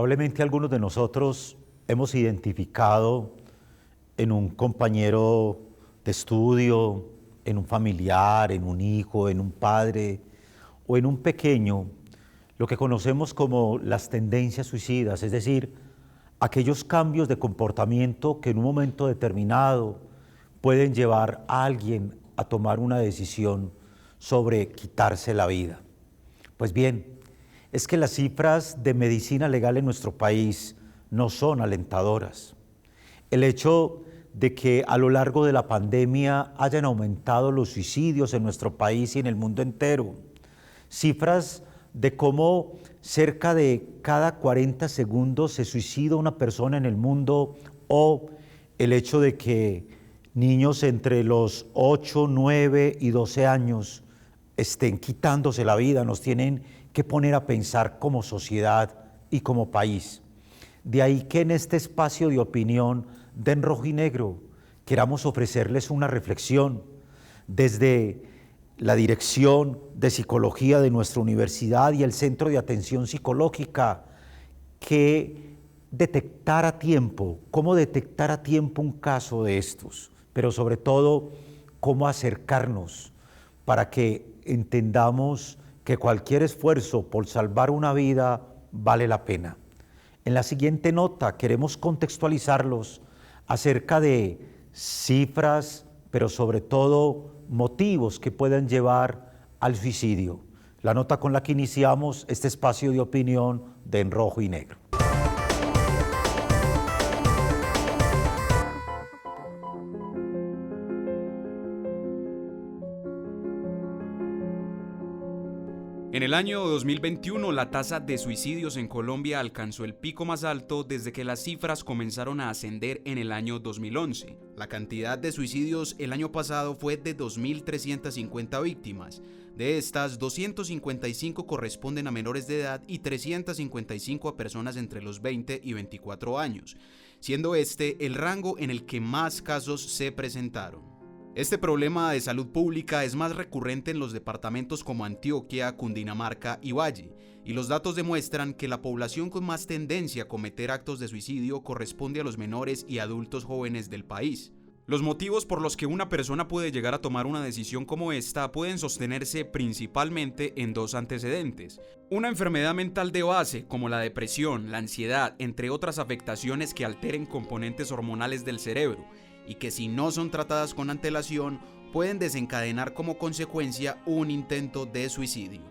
Probablemente algunos de nosotros hemos identificado en un compañero de estudio, en un familiar, en un hijo, en un padre o en un pequeño, lo que conocemos como las tendencias suicidas, es decir, aquellos cambios de comportamiento que en un momento determinado pueden llevar a alguien a tomar una decisión sobre quitarse la vida. Pues bien, es que las cifras de medicina legal en nuestro país no son alentadoras. El hecho de que a lo largo de la pandemia hayan aumentado los suicidios en nuestro país y en el mundo entero, cifras de cómo cerca de cada 40 segundos se suicida una persona en el mundo, o el hecho de que niños entre los 8, 9 y 12 años estén quitándose la vida, nos tienen que poner a pensar como sociedad y como país. De ahí que en este espacio de opinión de En Rojo y Negro queramos ofrecerles una reflexión desde la Dirección de Psicología de nuestra universidad y el Centro de Atención Psicológica, que detectar a tiempo, cómo detectar a tiempo un caso de estos, pero sobre todo cómo acercarnos para que entendamos que cualquier esfuerzo por salvar una vida vale la pena. En la siguiente nota queremos contextualizarlos acerca de cifras, pero sobre todo motivos que pueden llevar al suicidio. La nota con la que iniciamos este espacio de opinión de En Rojo y Negro. En el año 2021, la tasa de suicidios en Colombia alcanzó el pico más alto desde que las cifras comenzaron a ascender en el año 2011. La cantidad de suicidios el año pasado fue de 2.350 víctimas. De estas, 255 corresponden a menores de edad y 355 a personas entre los 20 y 24 años, siendo este el rango en el que más casos se presentaron. Este problema de salud pública es más recurrente en los departamentos como Antioquia, Cundinamarca y Valle, y los datos demuestran que la población con más tendencia a cometer actos de suicidio corresponde a los menores y adultos jóvenes del país. Los motivos por los que una persona puede llegar a tomar una decisión como esta pueden sostenerse principalmente en dos antecedentes: una enfermedad mental de base, como la depresión, la ansiedad, entre otras afectaciones que alteren componentes hormonales del cerebro, y que si no son tratadas con antelación pueden desencadenar como consecuencia un intento de suicidio.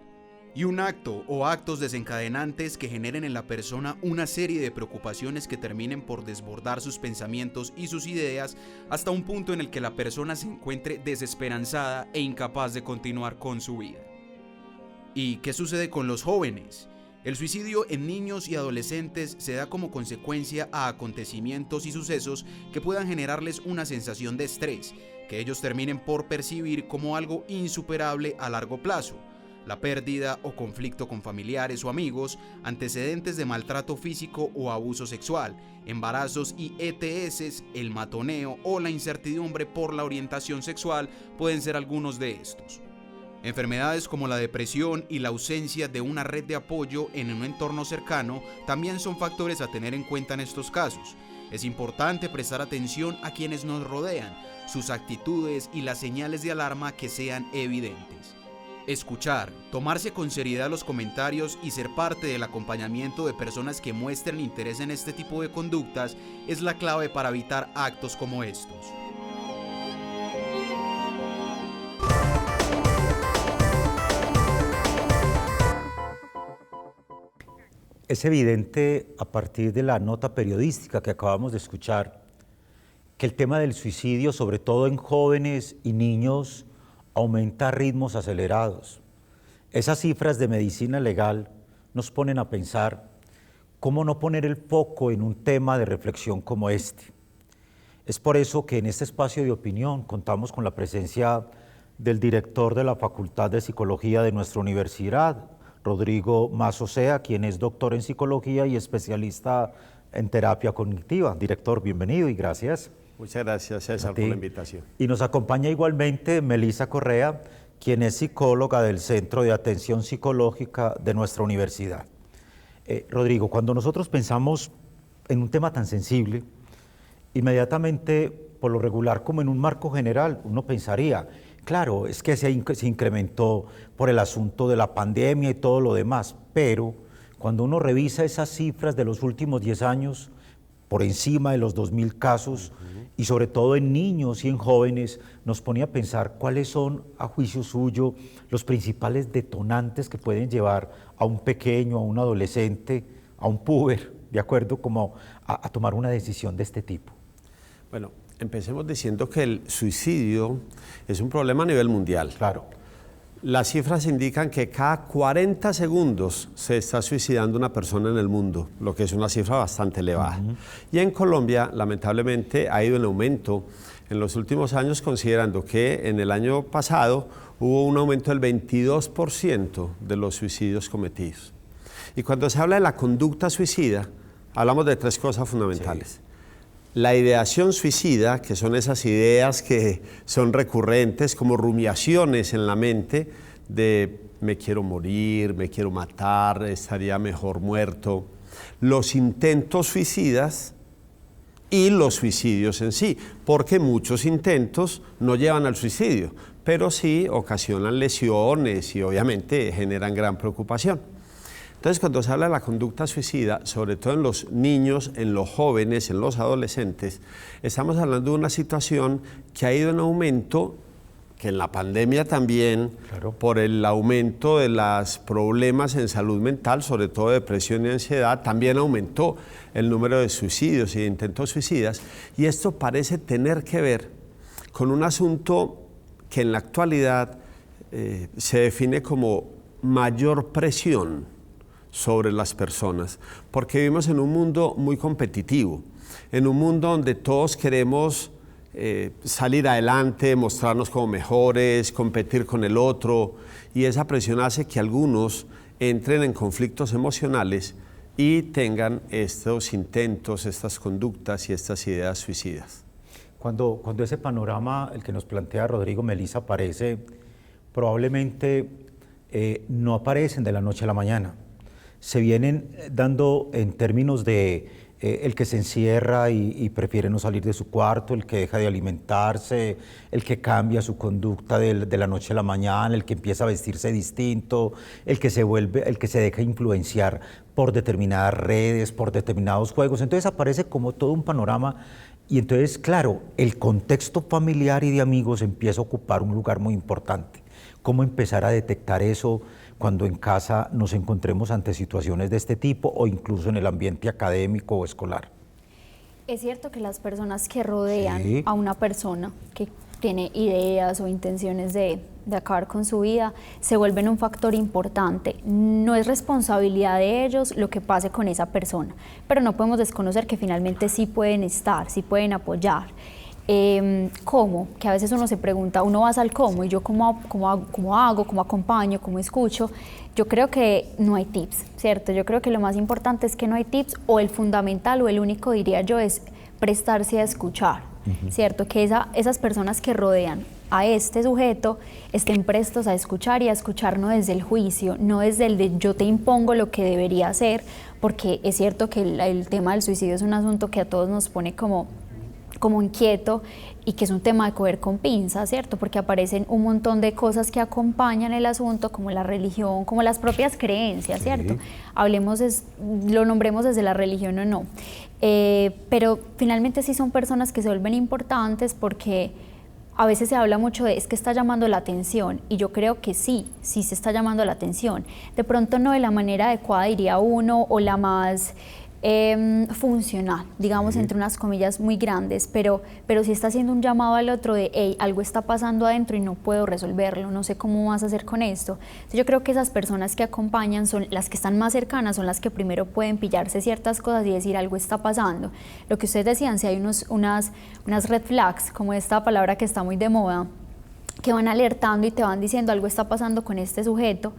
Y un acto o actos desencadenantes que generen en la persona una serie de preocupaciones que terminen por desbordar sus pensamientos y sus ideas hasta un punto en el que la persona se encuentre desesperanzada e incapaz de continuar con su vida. ¿Y qué sucede con los jóvenes? El suicidio en niños y adolescentes se da como consecuencia a acontecimientos y sucesos que puedan generarles una sensación de estrés, que ellos terminen por percibir como algo insuperable a largo plazo. La pérdida o conflicto con familiares o amigos, antecedentes de maltrato físico o abuso sexual, embarazos y ETS, el matoneo o la incertidumbre por la orientación sexual pueden ser algunos de estos. Enfermedades como la depresión y la ausencia de una red de apoyo en un entorno cercano también son factores a tener en cuenta en estos casos. Es importante prestar atención a quienes nos rodean, sus actitudes y las señales de alarma que sean evidentes. Escuchar, tomarse con seriedad los comentarios y ser parte del acompañamiento de personas que muestren interés en este tipo de conductas es la clave para evitar actos como estos. Es evidente a partir de la nota periodística que acabamos de escuchar que el tema del suicidio, sobre todo en jóvenes y niños, aumenta a ritmos acelerados. Esas cifras de medicina legal nos ponen a pensar cómo no poner el foco en un tema de reflexión como este. Es por eso que en este espacio de opinión contamos con la presencia del director de la Facultad de Psicología de nuestra universidad, Rodrigo Massocea, quien es doctor en psicología y especialista en terapia cognitiva. Director, bienvenido y gracias. Muchas gracias, César, por la invitación. Y nos acompaña igualmente Melissa Correa, quien es psicóloga del Centro de Atención Psicológica de nuestra universidad. Rodrigo, cuando nosotros pensamos en un tema tan sensible, inmediatamente, por lo regular, como en un marco general, uno pensaría, claro, es que se incrementó por el asunto de la pandemia y todo lo demás, pero cuando uno revisa esas cifras de los últimos 10 años, por encima de los 2.000 casos, y sobre todo en niños y en jóvenes, nos pone a pensar cuáles son, a juicio suyo, los principales detonantes que pueden llevar a un pequeño, a un adolescente, a un puber, ¿de acuerdo? Como a tomar una decisión de este tipo. Bueno, empecemos diciendo que el suicidio es un problema a nivel mundial. Claro. Las cifras indican que cada 40 segundos se está suicidando una persona en el mundo, lo que es una cifra bastante elevada. Y en Colombia, lamentablemente, ha ido en aumento en los últimos años, considerando que en el año pasado hubo un aumento del 22% de los suicidios cometidos. Y cuando se habla de la conducta suicida, hablamos de 3 cosas fundamentales. Sí. La ideación suicida, que son esas ideas que son recurrentes como rumiaciones en la mente de me quiero morir, me quiero matar, estaría mejor muerto. Los intentos suicidas y los suicidios en sí, porque muchos intentos no llevan al suicidio, pero sí ocasionan lesiones y obviamente generan gran preocupación. Entonces, cuando se habla de la conducta suicida, sobre todo en los niños, en los jóvenes, en los adolescentes, estamos hablando de una situación que ha ido en aumento, que en la pandemia también, claro, por el aumento de los problemas en salud mental, sobre todo depresión y ansiedad, también aumentó el número de suicidios y de intentos suicidas, y esto parece tener que ver con un asunto que en la actualidad se define como mayor presión sobre las personas, porque vivimos en un mundo muy competitivo, en un mundo donde todos queremos salir adelante, mostrarnos como mejores, competir con el otro, y esa presión hace que algunos entren en conflictos emocionales y tengan estos intentos, estas conductas y estas ideas suicidas. Cuando ese panorama, el que nos plantea Rodrigo Melisa, aparece, probablemente no aparecen de la noche a la mañana. Se vienen dando en términos de el que se encierra y prefiere no salir de su cuarto, el que deja de alimentarse, el que cambia su conducta de la noche a la mañana, el que empieza a vestirse distinto, el que se deja influenciar por determinadas redes, por determinados juegos. Entonces aparece como todo un panorama y entonces, claro, el contexto familiar y de amigos empieza a ocupar un lugar muy importante. ¿Cómo empezar a detectar eso cuando en casa nos encontremos ante situaciones de este tipo o incluso en el ambiente académico o escolar? Es cierto que las personas que rodean a una persona que tiene ideas o intenciones de acabar con su vida se vuelven un factor importante. No es responsabilidad de ellos lo que pase con esa persona, pero no podemos desconocer que finalmente sí pueden estar, sí pueden apoyar. ¿Cómo? Que a veces uno se pregunta, uno va al cómo y yo cómo hago, cómo acompaño, cómo escucho. Yo creo que no hay tips, ¿cierto? Yo creo que lo más importante es que no hay tips, o el fundamental o el único, diría yo, es prestarse a escuchar, ¿cierto? Que esas personas que rodean a este sujeto estén prestos a escuchar, y a escuchar no desde el juicio, no desde el de yo te impongo lo que debería hacer, porque es cierto que el tema del suicidio es un asunto que a todos nos pone como inquieto, y que es un tema de coger con pinzas, ¿cierto? Porque aparecen un montón de cosas que acompañan el asunto, como la religión, como las propias creencias, ¿cierto? Lo nombremos desde la religión o no. Pero finalmente sí son personas que se vuelven importantes, porque a veces se habla mucho de es que está llamando la atención, y yo creo que sí se está llamando la atención. De pronto no de la manera adecuada, diría uno, o la más funcional, digamos, entre unas comillas muy grandes, pero sí está haciendo un llamado al otro de, hey, algo está pasando adentro y no puedo resolverlo, no sé cómo vas a hacer con esto. Entonces yo creo que esas personas que acompañan son las que están más cercanas, son las que primero pueden pillarse ciertas cosas y decir algo está pasando. Lo que ustedes decían, si hay unas red flags, como esta palabra que está muy de moda, que van alertando y te van diciendo algo está pasando con este sujeto,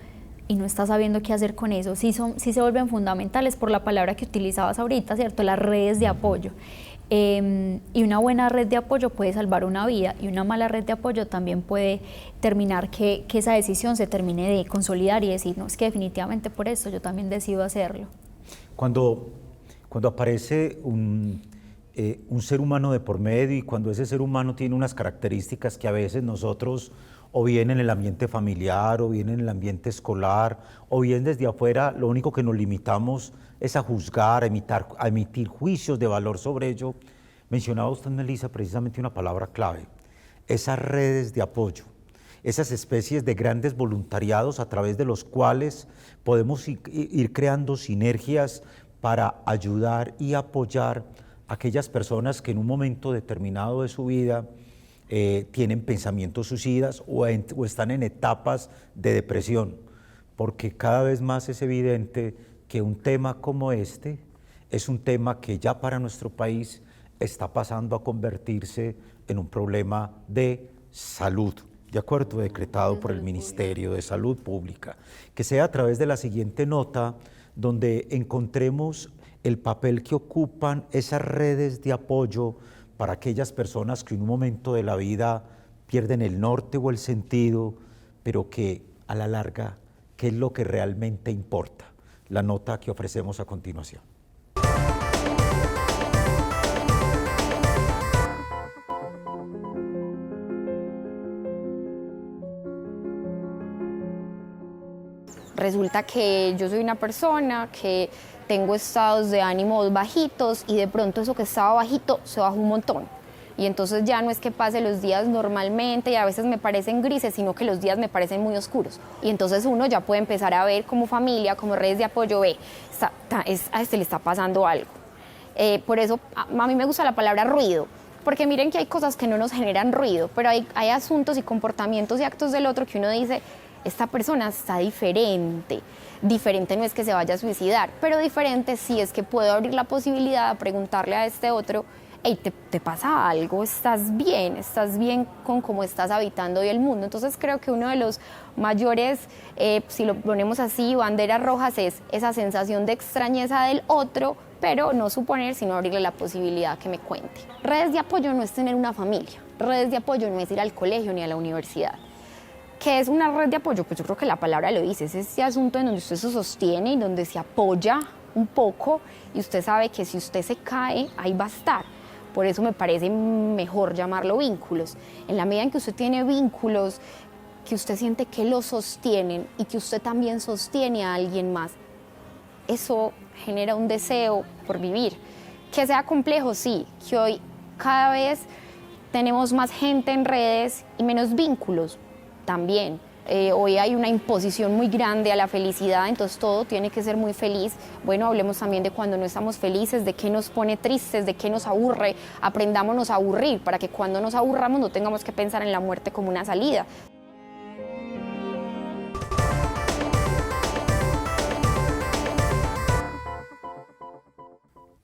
y no estás sabiendo qué hacer con eso, sí se vuelven fundamentales, por la palabra que utilizabas ahorita, ¿cierto? Las redes de apoyo. Y una buena red de apoyo puede salvar una vida, y una mala red de apoyo también puede terminar que esa decisión se termine de consolidar y decir, no, es que definitivamente por eso yo también decido hacerlo. Cuando aparece un ser humano de por medio y cuando ese ser humano tiene unas características que a veces nosotros, o bien en el ambiente familiar, o bien en el ambiente escolar, o bien desde afuera, lo único que nos limitamos es a juzgar, a emitir juicios de valor sobre ello. Mencionaba usted, Melissa, precisamente una palabra clave: esas redes de apoyo, esas especies de grandes voluntariados a través de los cuales podemos ir creando sinergias para ayudar y apoyar a aquellas personas que en un momento determinado de su vida tienen pensamientos suicidas o están en etapas de depresión, porque cada vez más es evidente que un tema como este es un tema que ya para nuestro país está pasando a convertirse en un problema de salud, de acuerdo, decretado por el Ministerio de Salud Pública. Que sea a través de la siguiente nota donde encontremos el papel que ocupan esas redes de apoyo para aquellas personas que en un momento de la vida pierden el norte o el sentido, pero que a la larga, ¿qué es lo que realmente importa? La nota que ofrecemos a continuación. Resulta que yo soy una persona que tengo estados de ánimo bajitos y de pronto eso que estaba bajito se baja un montón. Y entonces ya no es que pase los días normalmente y a veces me parecen grises, sino que los días me parecen muy oscuros. Y entonces uno ya puede empezar a ver como familia, como redes de apoyo, a este le está pasando algo. Por eso a mí me gusta la palabra ruido, porque miren que hay cosas que no nos generan ruido, pero hay asuntos y comportamientos y actos del otro que uno dice, esta persona está diferente. Diferente no es que se vaya a suicidar, pero diferente sí es que puedo abrir la posibilidad de preguntarle a este otro, hey, ¿te pasa algo? ¿Estás bien con cómo estás habitando hoy el mundo? Entonces creo que uno de los mayores, si lo ponemos así, banderas rojas, es esa sensación de extrañeza del otro, pero no suponer, sino abrirle la posibilidad que me cuente. Redes de apoyo no es tener una familia, redes de apoyo no es ir al colegio ni a la universidad. ¿Qué es una red de apoyo? Pues yo creo que la palabra lo dice, es ese asunto en donde usted se sostiene y donde se apoya un poco y usted sabe que si usted se cae, ahí va a estar. Por eso me parece mejor llamarlo vínculos. En la medida en que usted tiene vínculos, que usted siente que lo sostienen y que usted también sostiene a alguien más, eso genera un deseo por vivir. Que sea complejo, sí, que hoy cada vez tenemos más gente en redes y menos vínculos. También. Hoy hay una imposición muy grande a la felicidad, entonces todo tiene que ser muy feliz. Bueno, hablemos también de cuando no estamos felices, de qué nos pone tristes, de qué nos aburre. Aprendámonos a aburrir para que cuando nos aburramos no tengamos que pensar en la muerte como una salida.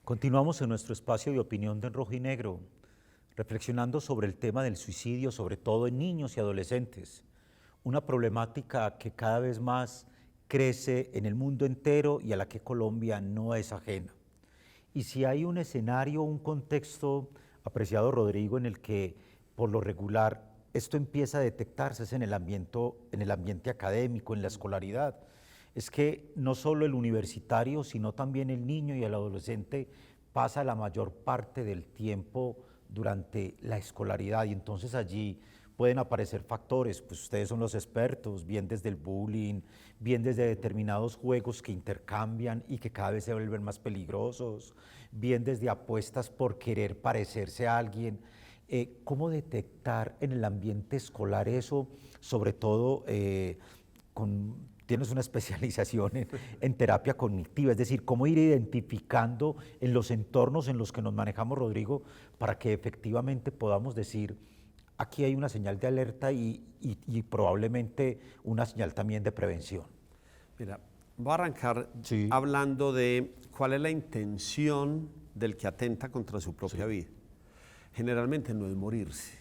Continuamos en nuestro espacio de opinión de En Rojo y Negro, reflexionando sobre el tema del suicidio, sobre todo en niños y adolescentes. Una problemática que cada vez más crece en el mundo entero y a la que Colombia no es ajena. Y si hay un escenario, un contexto, apreciado Rodrigo, en el que por lo regular esto empieza a detectarse es en el ambiente académico, en la escolaridad, es que no solo el universitario, sino también el niño y el adolescente pasa la mayor parte del tiempo durante la escolaridad y entonces allí pueden aparecer factores, pues ustedes son los expertos, bien desde el bullying, bien desde determinados juegos que intercambian y que cada vez se vuelven más peligrosos, bien desde apuestas por querer parecerse a alguien. ¿Cómo detectar en el ambiente escolar eso? Sobre todo, tienes una especialización en terapia cognitiva, es decir, cómo ir identificando en los entornos en los que nos manejamos, Rodrigo, para que efectivamente podamos decir, aquí hay una señal de alerta y probablemente una señal también de prevención. Mira, voy a arrancar hablando de cuál es la intención del que atenta contra su propia vida. Generalmente no es morirse,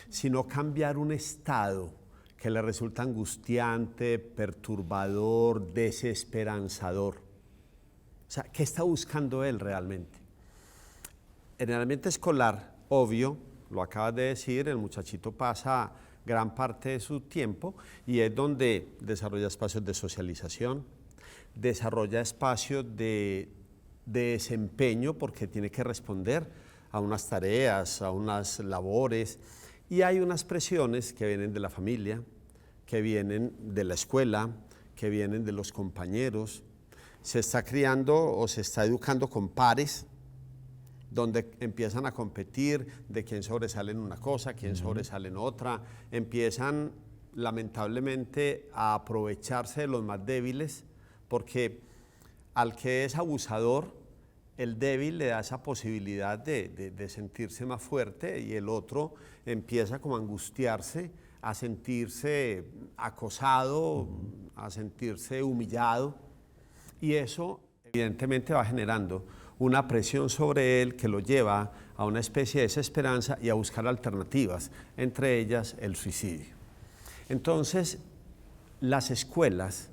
sino cambiar un estado que le resulta angustiante, perturbador, desesperanzador. O sea, ¿qué está buscando él realmente? En el ambiente escolar, obvio, lo acabas de decir, el muchachito pasa gran parte de su tiempo y es donde desarrolla espacios de socialización, desarrolla espacios de de desempeño porque tiene que responder a unas tareas, a unas labores, y hay unas presiones que vienen de la familia, que vienen de la escuela, que vienen de los compañeros. Se está criando o se está educando con pares, donde empiezan a competir de quién sobresale en una cosa, quién sobresale en otra, empiezan lamentablemente a aprovecharse de los más débiles, porque al que es abusador, el débil le da esa posibilidad de sentirse más fuerte, y el otro empieza como a angustiarse, a sentirse acosado, a sentirse humillado, y eso evidentemente va generando una presión sobre él que lo lleva a una especie de desesperanza y a buscar alternativas, entre ellas el suicidio. Entonces, las escuelas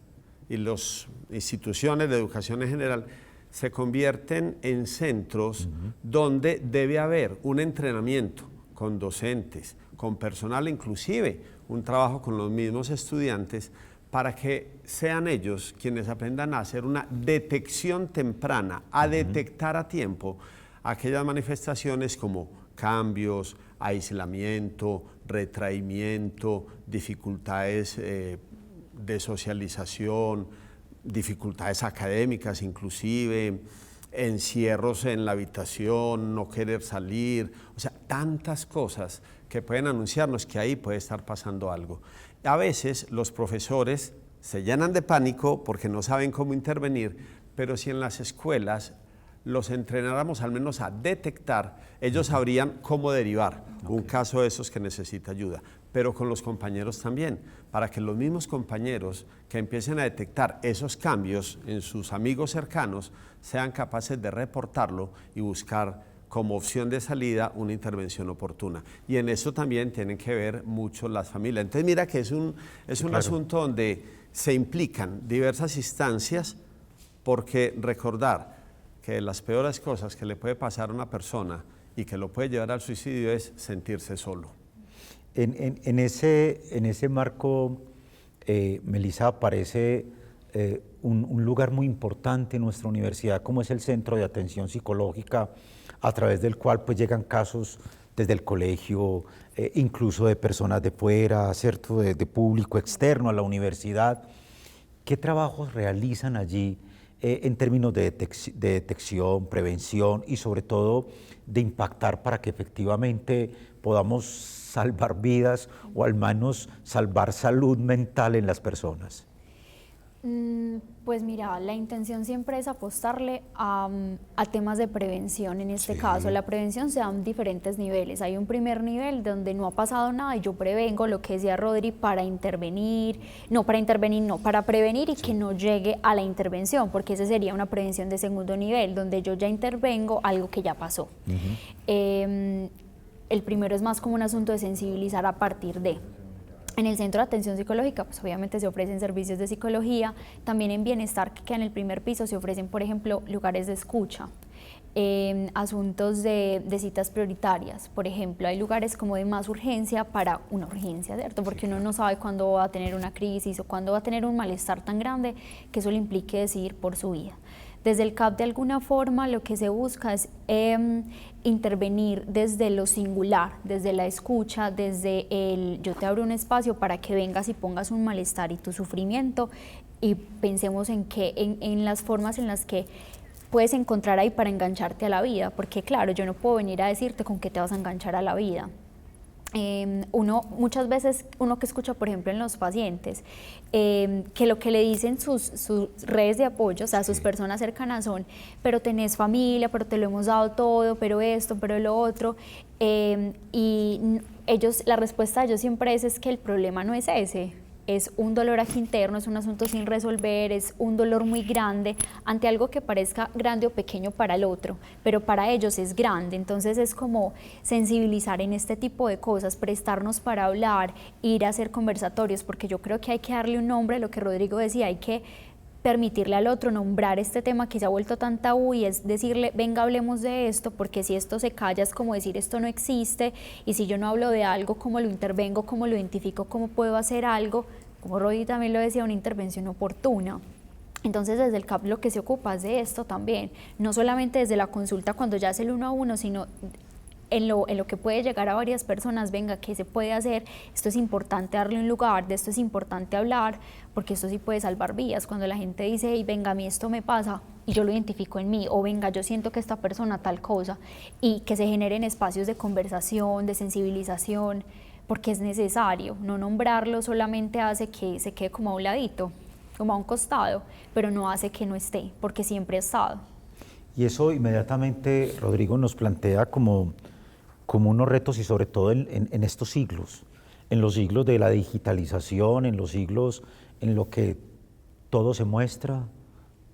y las instituciones de educación en general se convierten en centros donde debe haber un entrenamiento con docentes, con personal, inclusive un trabajo con los mismos estudiantes, para que sean ellos quienes aprendan a hacer una detección temprana, a detectar a tiempo aquellas manifestaciones como cambios, aislamiento, retraimiento, dificultades de socialización, dificultades académicas inclusive, encierros en la habitación, no querer salir, o sea, tantas cosas que pueden anunciarnos que ahí puede estar pasando algo. A veces los profesores se llenan de pánico porque no saben cómo intervenir, pero si en las escuelas los entrenáramos al menos a detectar, ellos sabrían cómo derivar un caso de esos que necesita ayuda, pero con los compañeros también, para que los mismos compañeros que empiecen a detectar esos cambios en sus amigos cercanos sean capaces de reportarlo y buscar como opción de salida una intervención oportuna. Y en eso también tienen que ver mucho las familias. Entonces mira que es un asunto donde se implican diversas instancias, porque recordar que de las peores cosas que le puede pasar a una persona y que lo puede llevar al suicidio es sentirse solo. En ese marco, Melissa, aparece un lugar muy importante en nuestra universidad, como es el Centro de Atención Psicológica, a través del cual pues llegan casos desde el colegio, incluso de personas de fuera, ¿cierto? De público externo a la universidad. ¿Qué trabajos realizan allí en términos de detección, prevención y sobre todo de impactar para que efectivamente podamos salvar vidas o al menos salvar salud mental en las personas? Pues mira, la intención siempre es apostarle a temas de prevención. En este caso, la prevención se da en diferentes niveles. Hay un primer nivel donde no ha pasado nada y yo prevengo, lo que decía Rodri, para prevenir y que no llegue a la intervención, porque esa sería una prevención de segundo nivel, donde yo ya intervengo algo que ya pasó. El primero es más como un asunto de sensibilizar a partir de... En el Centro de Atención Psicológica, pues obviamente se ofrecen servicios de psicología. También en Bienestar, que en el primer piso se ofrecen, por ejemplo, lugares de escucha, asuntos de citas prioritarias. Por ejemplo, hay lugares como de más urgencia para una urgencia, ¿cierto? Porque uno no sabe cuándo va a tener una crisis o cuándo va a tener un malestar tan grande que eso le implique decidir por su vida. Desde el CAP, de alguna forma, lo que se busca es intervenir desde lo singular, desde la escucha, desde el yo te abro un espacio para que vengas y pongas un malestar y tu sufrimiento, y pensemos en las formas en las que puedes encontrar ahí para engancharte a la vida, porque claro, yo no puedo venir a decirte con qué te vas a enganchar a la vida. Muchas veces uno que escucha, por ejemplo, en los pacientes, que lo que le dicen sus redes de apoyo, o sea, sus personas cercanas son, pero tenés familia, pero te lo hemos dado todo, pero esto, pero lo otro, y la respuesta de ellos siempre es que el problema no es ese. Es un dolor aquí interno, es un asunto sin resolver, es un dolor muy grande ante algo que parezca grande o pequeño para el otro, pero para ellos es grande. Entonces es como sensibilizar en este tipo de cosas, prestarnos para hablar, ir a hacer conversatorios, porque yo creo que hay que darle un nombre, lo que Rodrigo decía, hay que permitirle al otro nombrar este tema que se ha vuelto tan tabú, y es decirle, venga, hablemos de esto, porque si esto se calla es como decir esto no existe, y si yo no hablo de algo, ¿cómo lo intervengo, cómo lo identifico, cómo puedo hacer algo? Como Rodri también lo decía, una intervención oportuna. Entonces desde el CAP lo que se ocupa es de esto también, no solamente desde la consulta cuando ya es el 1 a 1, sino en lo que puede llegar a varias personas, venga, ¿qué se puede hacer? Esto es importante darle un lugar, de esto es importante hablar, porque esto sí puede salvar vidas. Cuando la gente dice, hey, venga, a mí esto me pasa, y yo lo identifico en mí, o venga, yo siento que esta persona tal cosa, y que se generen espacios de conversación, de sensibilización, porque es necesario. No nombrarlo solamente hace que se quede como a un ladito, como a un costado, pero no hace que no esté, porque siempre ha estado. Y eso inmediatamente, Rodrigo, nos plantea como unos retos, y sobre todo en estos siglos, en los siglos de la digitalización, en los siglos en lo que todo se muestra,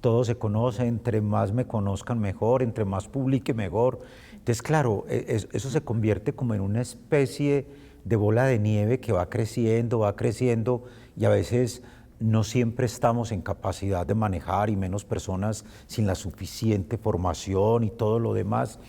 todo se conoce, entre más me conozcan mejor, entre más publique mejor. Entonces, claro, eso se convierte como en una especie de bola de nieve que va creciendo, y a veces no siempre estamos en capacidad de manejar, y menos personas sin la suficiente formación y todo lo demás.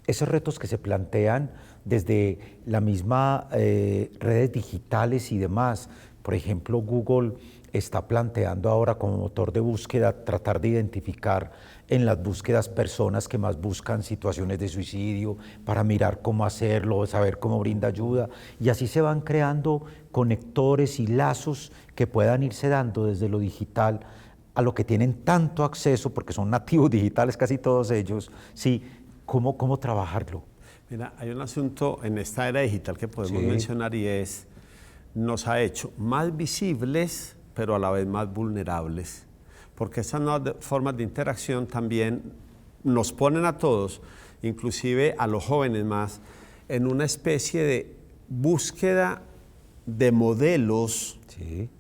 Esos retos que se plantean desde la misma redes digitales y demás. Por ejemplo, Google está planteando ahora como motor de búsqueda tratar de identificar en las búsquedas personas que más buscan situaciones de suicidio para mirar cómo hacerlo, saber cómo brinda ayuda, y así se van creando conectores y lazos que puedan irse dando desde lo digital a lo que tienen tanto acceso, porque son nativos digitales casi todos ellos, sí, cómo trabajarlo. Mira, hay un asunto en esta era digital que podemos mencionar, y es, nos ha hecho más visibles, pero a la vez más vulnerables, porque estas nuevas formas de interacción también nos ponen a todos, inclusive a los jóvenes más, en una especie de búsqueda de modelos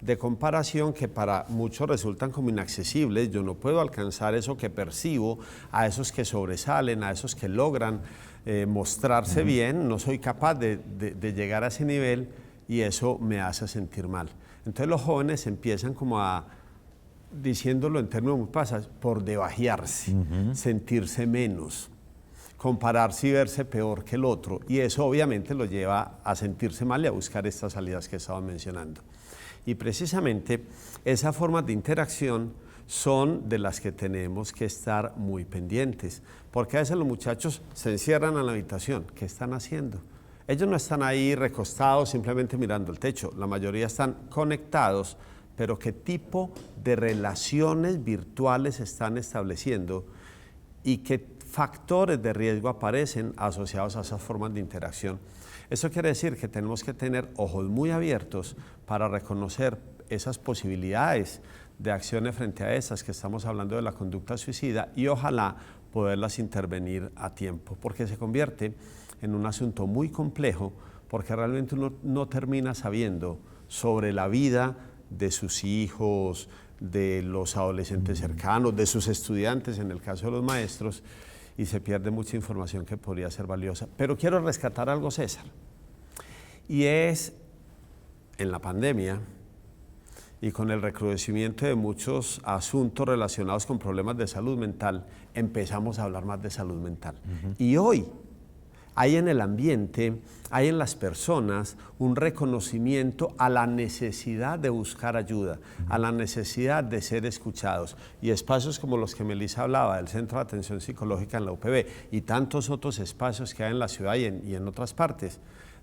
de comparación que para muchos resultan como inaccesibles. Yo no puedo alcanzar eso que percibo, a esos que sobresalen, a esos que logran mostrarse bien, no soy capaz de llegar a ese nivel, y eso me hace sentir mal. Entonces los jóvenes empiezan como a, diciéndolo en términos muy pasados, por debajearse, sentirse menos, compararse y verse peor que el otro, y eso obviamente lo lleva a sentirse mal y a buscar estas salidas que estaba mencionando. Y precisamente esas formas de interacción son de las que tenemos que estar muy pendientes, porque a veces los muchachos se encierran en la habitación. ¿Qué están haciendo? Ellos no están ahí recostados simplemente mirando el techo, la mayoría están conectados, pero ¿qué tipo de relaciones virtuales están estableciendo y qué factores de riesgo aparecen asociados a esas formas de interacción? Eso quiere decir que tenemos que tener ojos muy abiertos para reconocer esas posibilidades de acciones frente a esas que estamos hablando de la conducta suicida, y ojalá poderlas intervenir a tiempo, porque se convierte en un asunto muy complejo, porque realmente uno no termina sabiendo sobre la vida de sus hijos, de los adolescentes cercanos, de sus estudiantes, en el caso de los maestros, y se pierde mucha información que podría ser valiosa. Pero quiero rescatar algo, César, y es, en la pandemia y con el recrudecimiento de muchos asuntos relacionados con problemas de salud mental, empezamos a hablar más de salud mental. Y hoy hay en el ambiente, hay en las personas un reconocimiento a la necesidad de buscar ayuda, a la necesidad de ser escuchados. Y espacios como los que Melissa hablaba, del Centro de Atención Psicológica en la UPB, y tantos otros espacios que hay en la ciudad y en otras partes,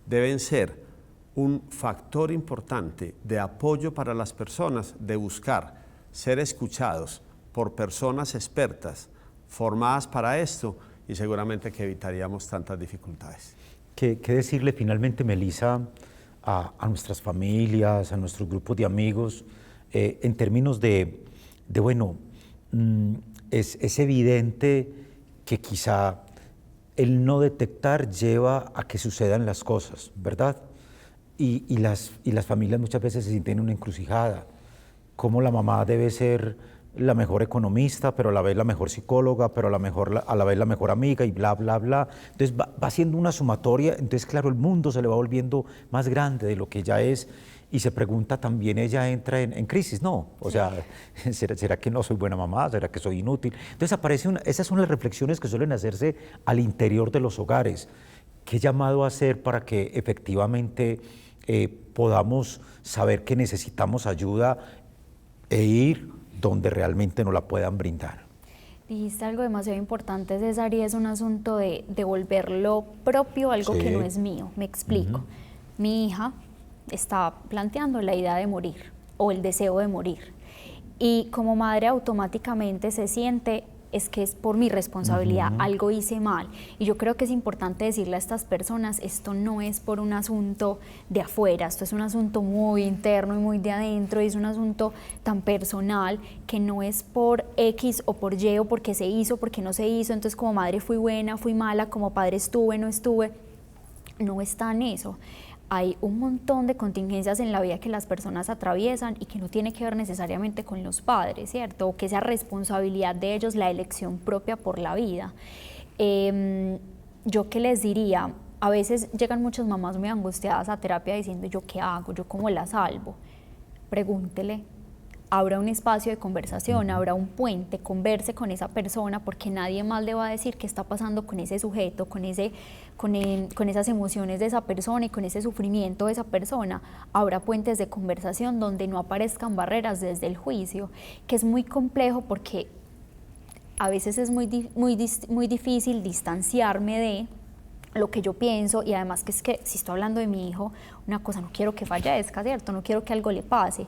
deben ser un factor importante de apoyo para las personas, de buscar ser escuchados por personas expertas, formadas para esto, y seguramente que evitaríamos tantas dificultades. ¿Qué decirle finalmente, Melissa, a nuestras familias, a nuestros grupos de amigos, en términos bueno, es evidente que quizá el no detectar lleva a que sucedan las cosas, ¿verdad? Y las familias muchas veces se sienten en una encrucijada, como la mamá debe ser la mejor economista, pero a la vez la mejor psicóloga, pero a la vez la mejor amiga, y bla, bla, bla. Entonces va siendo una sumatoria. Entonces, claro, el mundo se le va volviendo más grande de lo que ya es, y se pregunta también, ella entra en crisis, ¿no? O sea, ¿será que no soy buena mamá? ¿Será que soy inútil? Entonces esas son las reflexiones que suelen hacerse al interior de los hogares. ¿Qué llamado hacer para que efectivamente podamos saber que necesitamos ayuda e ir donde realmente no la puedan brindar. Dijiste algo demasiado importante, César, y es un asunto de devolverlo propio, algo que no es mío. Me explico. Mi hija está planteando la idea de morir o el deseo de morir, y como madre automáticamente se siente, es que es por mi responsabilidad, algo hice mal. Y yo creo que es importante decirle a estas personas, esto no es por un asunto de afuera, esto es un asunto muy interno y muy de adentro, y es un asunto tan personal que no es por X o por Y, o porque se hizo, porque no se hizo, entonces como madre fui buena, fui mala, como padre estuve, no estuve. No está en eso. Hay un montón de contingencias en la vida que las personas atraviesan y que no tiene que ver necesariamente con los padres, ¿cierto? O que sea responsabilidad de ellos la elección propia por la vida. Yo qué les diría, a veces llegan muchas mamás muy angustiadas a terapia diciendo, ¿yo qué hago? ¿Yo cómo la salvo? Pregúntele. Abra un espacio de conversación, abra un puente, converse con esa persona, porque nadie más le va a decir qué está pasando con ese sujeto, con esas emociones de esa persona y con ese sufrimiento de esa persona. Abra puentes de conversación donde no aparezcan barreras desde el juicio, que es muy complejo porque a veces es muy difícil distanciarme de lo que yo pienso, y además que es que si estoy hablando de mi hijo, una cosa, no quiero que fallezca, ¿cierto? No quiero que algo le pase,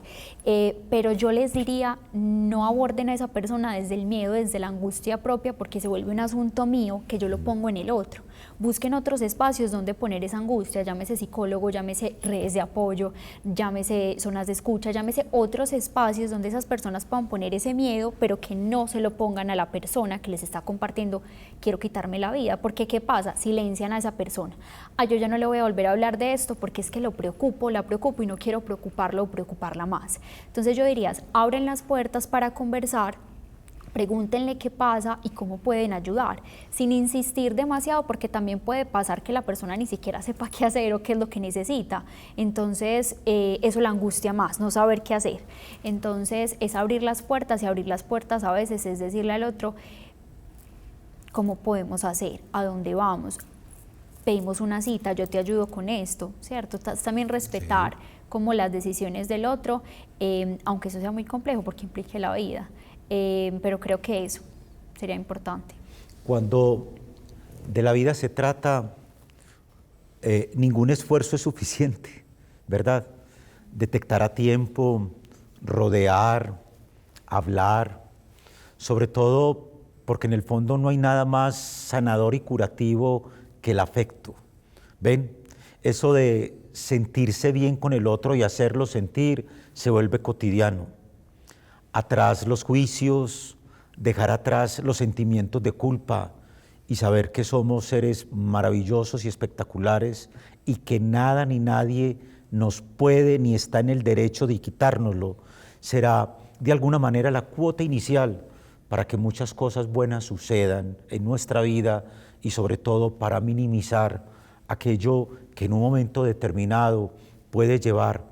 pero yo les diría, no aborden a esa persona desde el miedo, desde la angustia propia, porque se vuelve un asunto mío que yo lo pongo en el otro. Busquen otros espacios donde poner esa angustia, llámese psicólogo, llámese redes de apoyo, llámese zonas de escucha, llámese otros espacios donde esas personas puedan poner ese miedo, pero que no se lo pongan a la persona que les está compartiendo, quiero quitarme la vida, porque ¿qué pasa? Silencian a esa persona. Yo ya no le voy a volver a hablar de esto porque es que la preocupo y no quiero preocuparlo o preocuparla más. Entonces yo diría, abren las puertas para conversar, pregúntenle qué pasa y cómo pueden ayudar, sin insistir demasiado, porque también puede pasar que la persona ni siquiera sepa qué hacer o qué es lo que necesita. Entonces eso la angustia más, no saber qué hacer. Entonces es abrir las puertas, y abrir las puertas a veces es decirle al otro cómo podemos hacer, a dónde vamos, pedimos una cita, yo te ayudo con esto, ¿cierto? También respetar como las decisiones del otro, aunque eso sea muy complejo porque implique la vida. Pero creo que eso sería importante. Cuando de la vida se trata, ningún esfuerzo es suficiente, ¿verdad? Detectar a tiempo, rodear, hablar, sobre todo porque en el fondo no hay nada más sanador y curativo que el afecto. ¿Ven? Eso de sentirse bien con el otro y hacerlo sentir se vuelve cotidiano. Atrás los juicios, dejar atrás los sentimientos de culpa y saber que somos seres maravillosos y espectaculares y que nada ni nadie nos puede ni está en el derecho de quitárnoslo, será de alguna manera la cuota inicial para que muchas cosas buenas sucedan en nuestra vida y sobre todo para minimizar aquello que en un momento determinado puede llevar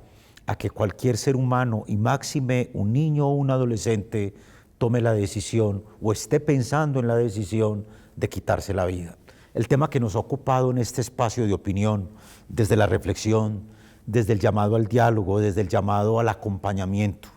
a que cualquier ser humano, y máxime un niño o un adolescente, tome la decisión o esté pensando en la decisión de quitarse la vida. El tema que nos ha ocupado en este espacio de opinión, desde la reflexión, desde el llamado al diálogo, desde el llamado al acompañamiento.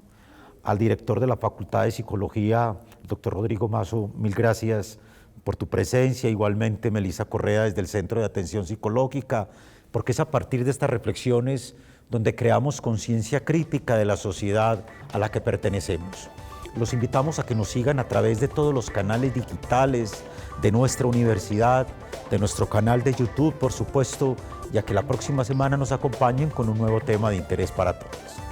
Al director de la Facultad de Psicología, doctor Rodrigo Mazo, mil gracias por tu presencia, igualmente Melissa Correa desde el Centro de Atención Psicológica, porque es a partir de estas reflexiones donde creamos conciencia crítica de la sociedad a la que pertenecemos. Los invitamos a que nos sigan a través de todos los canales digitales de nuestra universidad, de nuestro canal de YouTube, por supuesto, y a que la próxima semana nos acompañen con un nuevo tema de interés para todos.